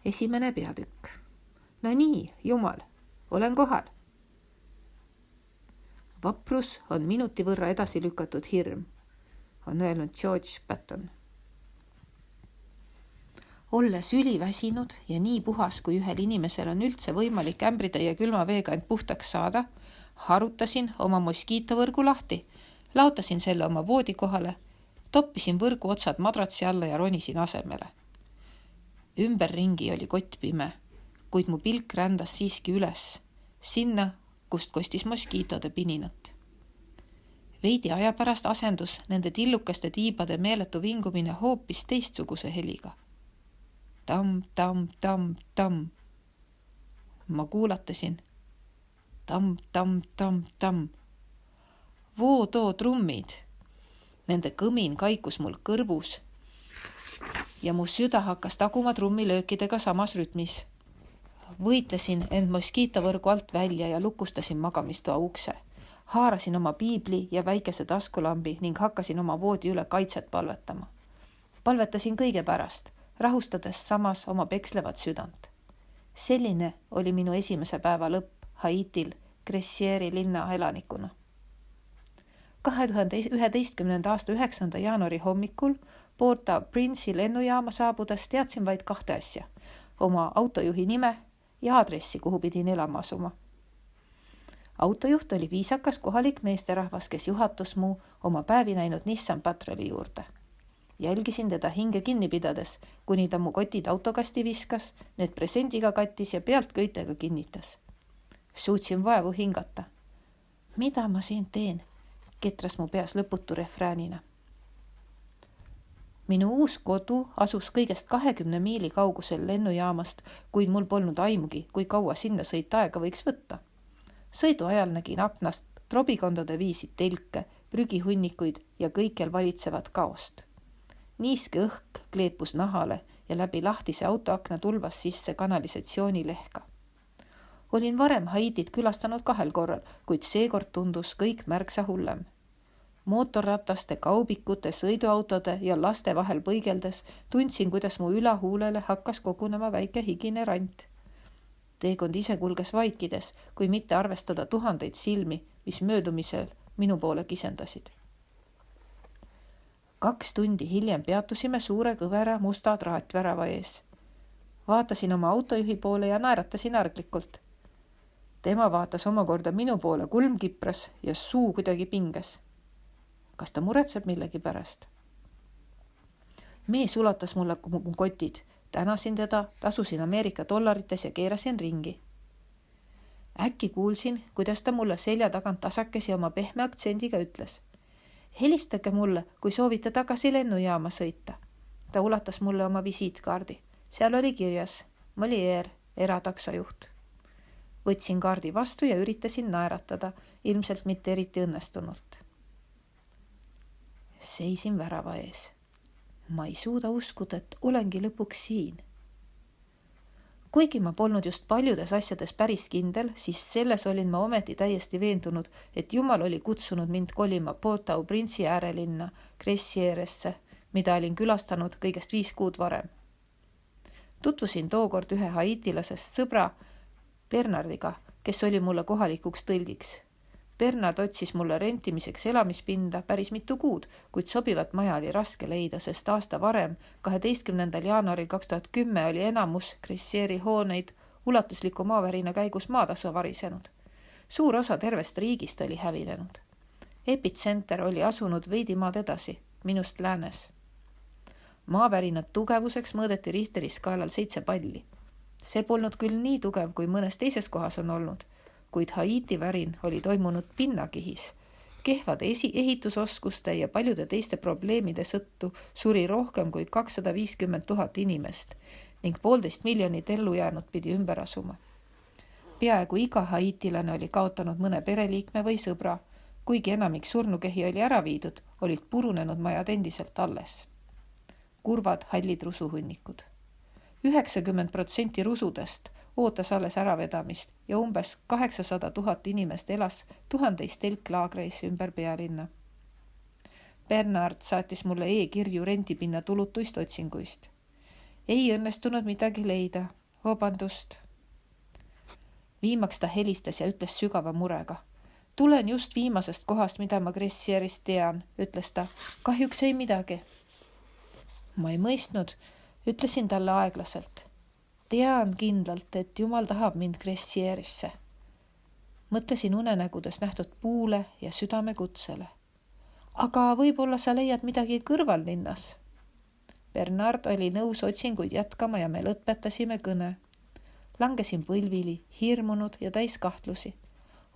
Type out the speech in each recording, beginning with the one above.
Esimene peatükk. No nii, jumal, olen kohal. Vaprus on minuti võrra edasi lükatud hirm, on öelnud George Patton. Olles üliväsinud ja nii puhas, kui ühel inimesel on üldse võimalik ämbritäie külma veega end puhtaks saada, harutasin oma moskiitovõrgu lahti, laotasin selle oma voodi kohale, toppisin võrgu otsad madratsi alla ja ronisin asemele. Ümberringi oli kott pime, kuid mu pilk rändas siiski üles, sinna, kust kostis moskiitode pininat. Veidi aja pärast asendus nende tillukaste tiibade meeletu vingumine hoopis teistsuguse heliga. Tam, tam, tam, tam. Ma kuulatasin. Tam, tam, tam, tam. Vootoo trummid. Nende kõmin kaikus mul kõrvus ja mu süda hakkas taguma trummilöökidega samas rütmis. Võitlesin end moskiitovõrgu alt välja ja lukustasin magamistoa ukse. Haarasin oma piibli ja väikese taskulambi ning hakkasin oma voodi üle kaitset palvetama. Palvetasin kõige pärast, rahustades samas oma pekslevat südant. Selline oli minu esimese päeva lõpp Haitil Cressieri linna elanikuna. 2011. aasta 9. jaanuari hommikul Port-au-Prince'i lennujaama saabudes teadsin vaid 2 asja. Oma autojuhi nime ja aadressi, kuhu pidin elama asuma. Autojuht oli viisakas kohalik meesterahvas, kes juhatus mu oma päevi näinud Nissan Patroli juurde. Jälgisin teda hinge kinni pidades, kuni ta mu kotid autokasti viskas, need presendiga kattis ja pealt köitega kinnitas. Suutsin vaevu hingata. Mida ma siin teen? Ketras mu peas lõputu refräänina. Minu uus kodu asus kõigest 20 miili kaugusel lennujaamast, kuid mul polnud aimugi, kui kaua sinna sõit aega võiks võtta. Sõidu ajal nägin aknast trobikondade viisi telke, prügihunnikuid ja kõikjal valitsevat kaost. Niiske õhk kleepus nahale ja läbi lahtise autoakna tulvas sisse kanalisatsioonilehka. Olin varem Haitit külastanud 2 korral, kuid seekord tundus kõik märksa hullem. Mootorrataste, kaubikute, sõiduautode ja laste vahel põigeldes tundsin, kuidas mu ülahuulele hakkas kogunema väike higine rant. Teekond ise kulges vaikides, kui mitte arvestada 1000 silmi, mis möödumisel minu poole kisendasid. 2 tundi hiljem peatusime suure kõvera musta traatvärava ees. Vaatasin oma autojuhi poole ja naeratasin arglikult. Tema vaatas omakorda minu poole, kulm kipras ja suu kuidagi pinges. Kas ta muretseb millegi pärast? Mees ulatas mulle mu kotid. Tänasin teda, tasusin Ameerika dollarites ja keerasin ringi. Äkki kuulsin, kuidas ta mulle selja tagant tasakesi oma pehme aktsendiga ütles. Helistage mulle, kui soovite tagasi lennujaama sõita. Ta ulatas mulle oma visiitkaardi. Seal oli kirjas Molière, erataksojuht. Võtsin kaardi vastu ja üritasin naeratada, ilmselt mitte eriti õnnestunult. Seisin värava ees. Ma ei suuda uskuda, et olengi lõpuks siin. Kuigi ma polnud just paljudes asjades päris kindel, siis selles olin ma ometi täiesti veendunud, et Jumal oli kutsunud mind kolima Port-au-Prince'i äärelinna Cressieresse, mida olin külastanud kõigest 5 kuud varem. Tutvusin tookord ühe haitilasest sõbra Bernardiga, kes oli mulle kohalikuks tõlgiks. Bernard otsis mulle rentimiseks elamispinda päris mitu kuud, kuid sobivat maja oli raske leida, sest aasta varem, 12. jaanuaril 2010 oli enamus Cressieri hooneid ulatusliku maavärina käigus maatasu varisenud. Suur osa tervest riigist oli hävinenud. Epitsenter oli asunud veidi maad edasi, minust läänes. Maavärinad tugevuseks mõõdeti Richteri skaalal 7 palli. See polnud küll nii tugev, kui mõnes teises kohas on olnud, kuid Haiti värin oli toimunud pinnakihis. Kehvade ehitusoskuste ja paljude teiste probleemide sõttu suri rohkem kui 250 000 inimest ning 1,5 miljonit ellujäänud pidi ümber asuma. Peaaegu iga haitilane oli kaotanud mõne pereliikme või sõbra, kuigi enamik surnukehi oli ära viidud, olid purunenud majad endiselt alles. Kurvad hallid rusuhunnikud. 90% rusudest ootas alles äravedamist ja umbes 800 000 inimest elas 1000 telklaagreis ümber pealinna. Bernard saatis mulle e-kirju rendipinna tulutuist otsinguist. ei õnnestunud midagi leida. Vabandust. Viimaks ta helistas ja ütles sügava murega. Tulen just viimasest kohast, mida ma Gressierist tean, ütles ta. Kahjuks ei midagi. Ma ei mõistnud, ütlesin talle aeglaselt. Tean kindlalt, et Jumal tahab mind Gressierisse. Mõtlesin unenägudes nähtud puule ja südame kutsele. Aga võib-olla sa leiad midagi kõrvallinnas. Bernard oli nõus otsinguid jätkama ja me lõpetasime kõne. Langesin põlvili, hirmunud ja täis kahtlusi.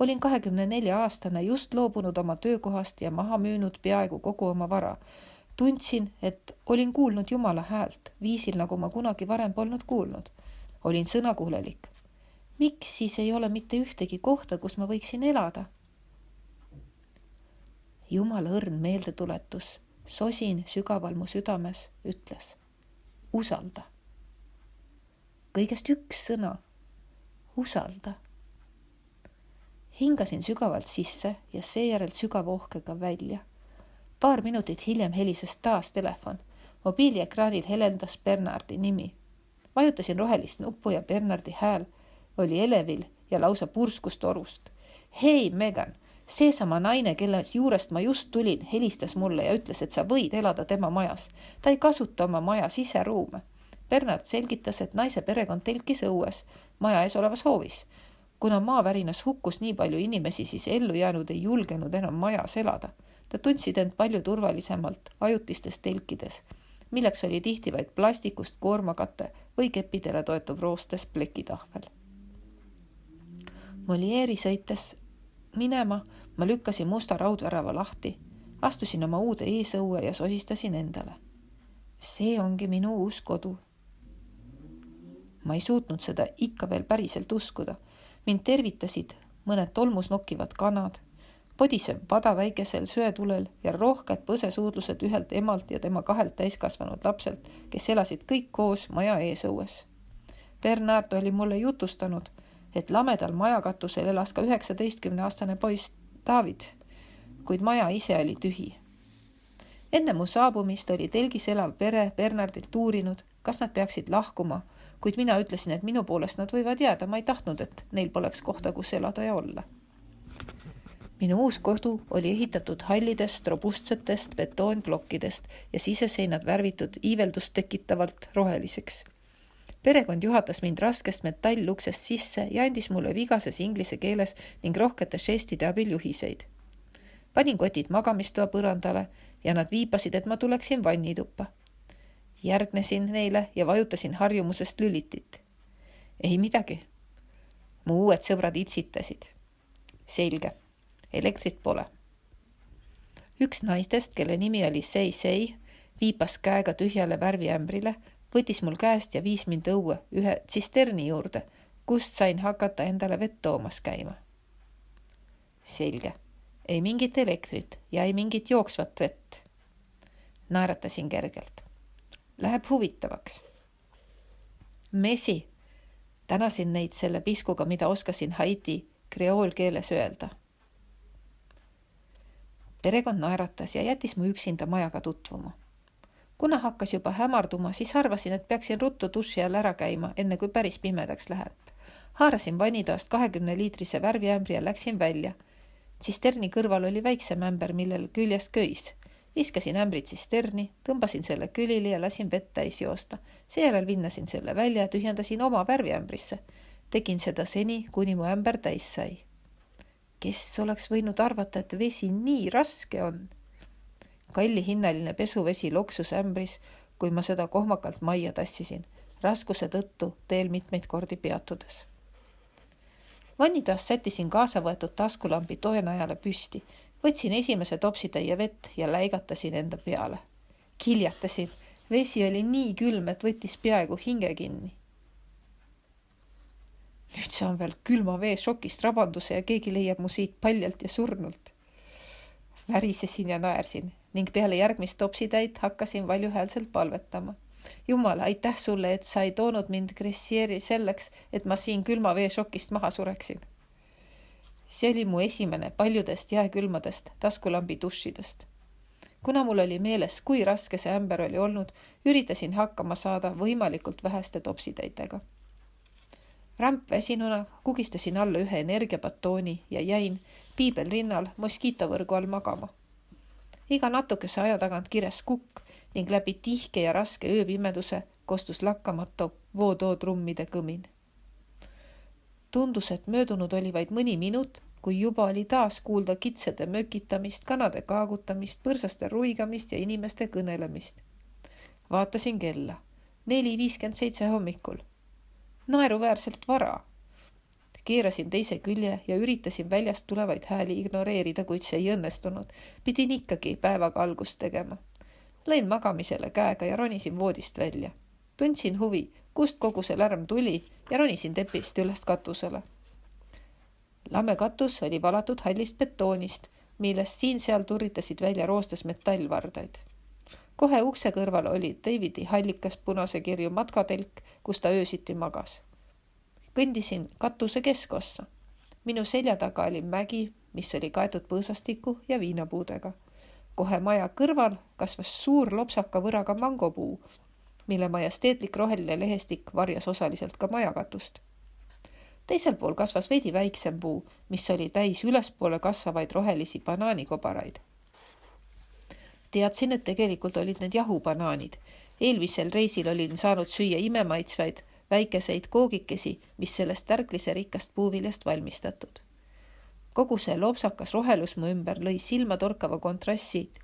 Olin 24-aastane, just loobunud oma töökohast ja maha müünud peaaegu kogu oma vara. Tundsin, et olin kuulnud Jumala häält, viisil nagu ma kunagi varem polnud kuulnud. Olin sõnakuulelik. Miks siis ei ole mitte ühtegi kohta, kus ma võiksin elada? Jumala õrn meeldetuletus, sosin sügaval mu südames, ütles. Usalda. Kõigest üks sõna. Usalda. Hingasin sügavalt sisse ja seejärel sügava ohkega välja. Paar minutit hiljem helises taas telefon. Mobiiliekraanil helendas Bernardi nimi. Vajutasin rohelist nuppu ja Bernardi hääl oli elevil ja lausa purskus torust. Hei, Megan, seesama naine, kelle juurest ma just tulin, helistas mulle ja ütles, et sa võid elada tema majas. Ta ei kasuta oma maja siseruume. Bernard selgitas, et naise perekond telkis õues, maja ees olevas hoovis. Kuna maavärinas hukkus nii palju inimesi, siis ellu jäänud ei julgenud enam majas elada. Ta tundsid end palju turvalisemalt ajutistes telkides, milleks oli tihti vaid plastikust koormakate või keppidele toetuv roostes plekitahvel. Molieri sõites minema, ma lükkasin musta raudvärava lahti, astusin oma uude eesõue ja sosistasin endale. See ongi minu uus kodu. Ma ei suutnud seda ikka veel päriselt uskuda. Mind tervitasid mõned tolmus nokkivad kanad, podisev pada väikesel söetulel ja rohked põsesuudlused ühelt emalt ja tema 2 täiskasvanud lapselt, kes elasid kõik koos maja eesõues. Bernard oli mulle jutustanud, et lamedal majakatusel elas ka 19-aastane poiss David, kuid maja ise oli tühi. Enne mu saabumist oli telgis elav pere Bernardilt uurinud, kas nad peaksid lahkuma, kuid mina ütlesin, et minu poolest nad võivad jääda, ma ei tahtnud, et neil poleks kohta, kus elada ja olla. Minu uus kodu oli ehitatud hallidest, robustsetest betoonplokkidest ja siseseinad värvitud iiveldust tekitavalt roheliseks. Perekond juhatas mind raskest metalluksest sisse ja andis mulle vigases inglise keeles ning rohkete žestide abil juhiseid. Panin kotid magamistoa põrandale ja nad viipasid, et ma tuleksin vannituppa. Järgnesin neile ja vajutasin harjumusest lülitit. Ei midagi. Mu uued sõbrad itsitasid. Selge. Elektrit pole. Üks naistest, kelle nimi oli Sei, viipas käega tühjale värviämbrile, võttis mul käest ja viis mind õue ühe tsisterni juurde, kust sain hakata endale vett toomas käima. Selge. Ei mingit elektrit ja ei mingit jooksvat vett. Naeratasin kergelt. Läheb huvitavaks. Messi. Tänasin neid selle piskuga, mida oskasin Haiti kreoolkeeles öelda. Perekond naeratas ja jättis mu üksinda majaga tutvuma. Kuna hakkas juba hämarduma, siis arvasin, et peaksin ruttu duši all ära käima, enne kui päris pimedaks läheb. Haarasin vannitoast 20-liitrise värviämbri ja läksin välja. Tsisterni kõrval oli väiksem ämber, millel küljest köis. Viskasin ämbrit tsisterni, tõmbasin selle külili ja lasin vett täis joosta. Seejärel vinnasin selle välja ja tühjendasin oma värviämbrisse. Tegin seda seni, kuni mu ämber täis sai. Kes oleks võinud arvata, et vesi nii raske on? Kallihinnaline pesuvesi loksus ämbris, kui ma seda kohmakalt majja tassisin, raskuse tõttu teel mitmeid kordi peatudes. Vannitoast sättisin kaasa võetud taskulambi toenajale püsti, võtsin esimese topsitäie vett ja läigatasin enda peale. Kiljatasin, vesi oli nii külm, et võttis peaaegu hinge kinni. Nüüd saan veel külma vee šokist rabanduse ja keegi leiab mu siit paljalt ja surnult. Värisesin ja naersin ning peale järgmist topsitäit hakkasin valjuhäälselt palvetama. Jumal, aitäh sulle, et sa ei toonud mind Gressieri selleks, et ma siin külma vee šokist maha sureksin. See oli mu esimene paljudest jääkülmadest taskulambi dušidest. Kuna mul oli meeles, kui raske see ämber oli olnud, üritasin hakkama saada võimalikult väheste topsitäitega. Rämpväsinuna kugistasin alla ühe energiapatooni ja jäin piibel rinnal moskiitovõrgu all magama. Iga natukese aja tagant kires kukk ning läbi tihke ja raske ööpimeduse kostus lakkamatu vootoo-trummide kõmin. Tundus, et möödunud oli vaid mõni minut, kui juba oli taas kuulda kitsede mökitamist, kanade kaagutamist, põrsaste ruigamist ja inimeste kõnelemist. Vaatasin kella. 4:57 hommikul. Naeruväärselt vara. Keerasin teise külje ja üritasin väljast tulevaid hääli ignoreerida, kuid see ei õnnestunud. Pidin ikkagi päevaga algust tegema. Lõin magamisele käega ja ronisin voodist välja. Tundsin huvi, kust kogu see lärm tuli ja ronisin tepist üles katusele. Lame katus oli valatud hallist betoonist, millest siin-seal turritasid välja roostes metallvardaid. Kohe ukse kõrval oli Davidi hallikas punase kirju matkatelk, kus ta öösiti magas. Kõndisin katuse keskossa. Minu selja taga oli mägi, mis oli kaetud põõsastiku ja viinapuudega. Kohe maja kõrval kasvas suur lopsaka võraga mangopuu, mille majesteetlik roheline lehestik varjas osaliselt ka majakatust. Teisel pool kasvas veidi väiksem puu, mis oli täis ülespoole kasvavaid rohelisi banaanikobaraid. Teadsin, et tegelikult olid need jahubanaanid. Eelmisel reisil olin saanud süüa imemaitsvaid väikeseid koogikesi, mis sellest tärklise rikkast puuviljast valmistatud. Kogu see lopsakas rohelus mu ümber lõi silmatorkava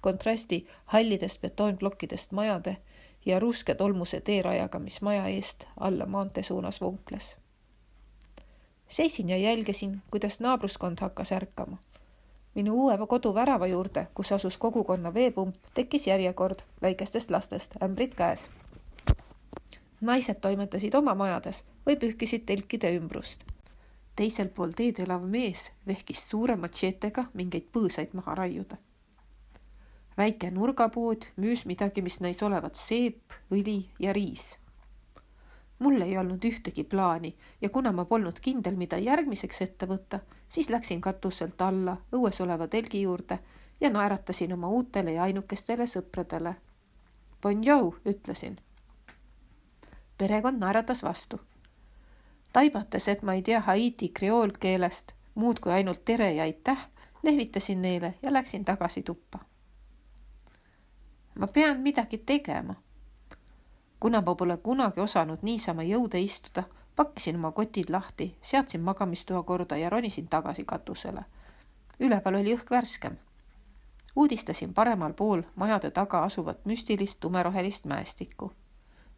kontrasti hallidest betoonplokkidest majade ja ruske tolmuse teerajaga, mis maja eest alla maantee suunas vunkles. Seisin ja jälgesin, kuidas naabruskond hakkas ärkama. Minu uue kodu värava juurde, kus asus kogukonna veepump, tekkis järjekord väikestest lastest, ämbrid käes. Naised toimetasid oma majades või pühkisid telkide ümbrust. Teisel pool teed elav mees vehkis suure matšeetega mingeid põõsaid maha raiuda. Väike nurgapood müüs midagi, mis näis olevat seep, õli ja riis. Mul ei olnud ühtegi plaani ja kuna ma polnud kindel, mida järgmiseks ette võtta, siis läksin katuselt alla õues oleva telgi juurde ja naeratasin oma uutele ja ainukestele sõpradele. Bonjour, ütlesin. Perekond naeratas vastu. Taibates, et ma ei tea Haiti kreoolkeelest muud kui ainult tere ja aitäh, lehvitasin neile ja läksin tagasi tuppa. Ma pean midagi tegema. Kuna ma pole kunagi osanud niisama jõude istuda, pakkisin oma kotid lahti, seadsin magamistoa korda ja ronisin tagasi katusele. Üleval oli õhk värskem. Uudistasin paremal pool majade taga asuvat müstilist tumerohelist mäestikku.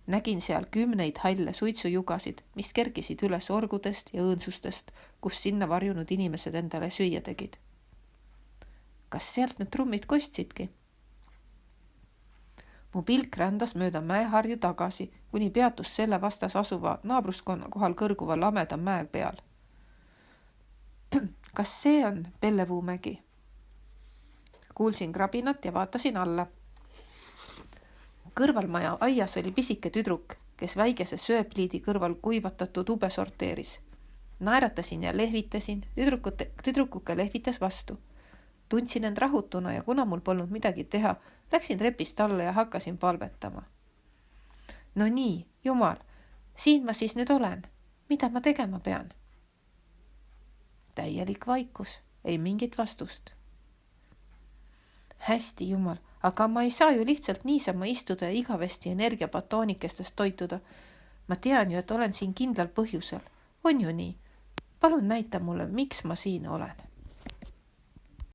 Nägin seal 10 halle suitsujugasid, mis kerkisid üles orgudest ja õõnsustest, kus sinna varjunud inimesed endale süüa tegid. Kas sealt need trummid kostsidki? Mu pilk rändas mööda mäeharju tagasi, kuni peatus selle vastas asuva naabruskonna kohal kõrguva lameda mäe peal. Kas see on Pellevuumägi? Kuulsin krabinat ja vaatasin alla. Kõrvalmaja aias oli pisike tüdruk, kes väikese sööpliidi kõrval kuivatatud ube sorteeris. Naeratasin ja lehvitasin, tüdrukuke lehvitas vastu. Tundsin end rahutuna ja kuna mul polnud midagi teha, läksin trepist alla ja hakkasin palvetama. No nii, Jumal, siin ma siis nüüd olen. Mida ma tegema pean? Täielik vaikus, ei mingit vastust. Hästi, Jumal, aga ma ei saa ju lihtsalt niisama istuda ja igavesti energiapatoonikestest toituda. Ma tean ju, et olen siin kindlal põhjusel. On ju nii? Palun näita mulle, miks ma siin olen.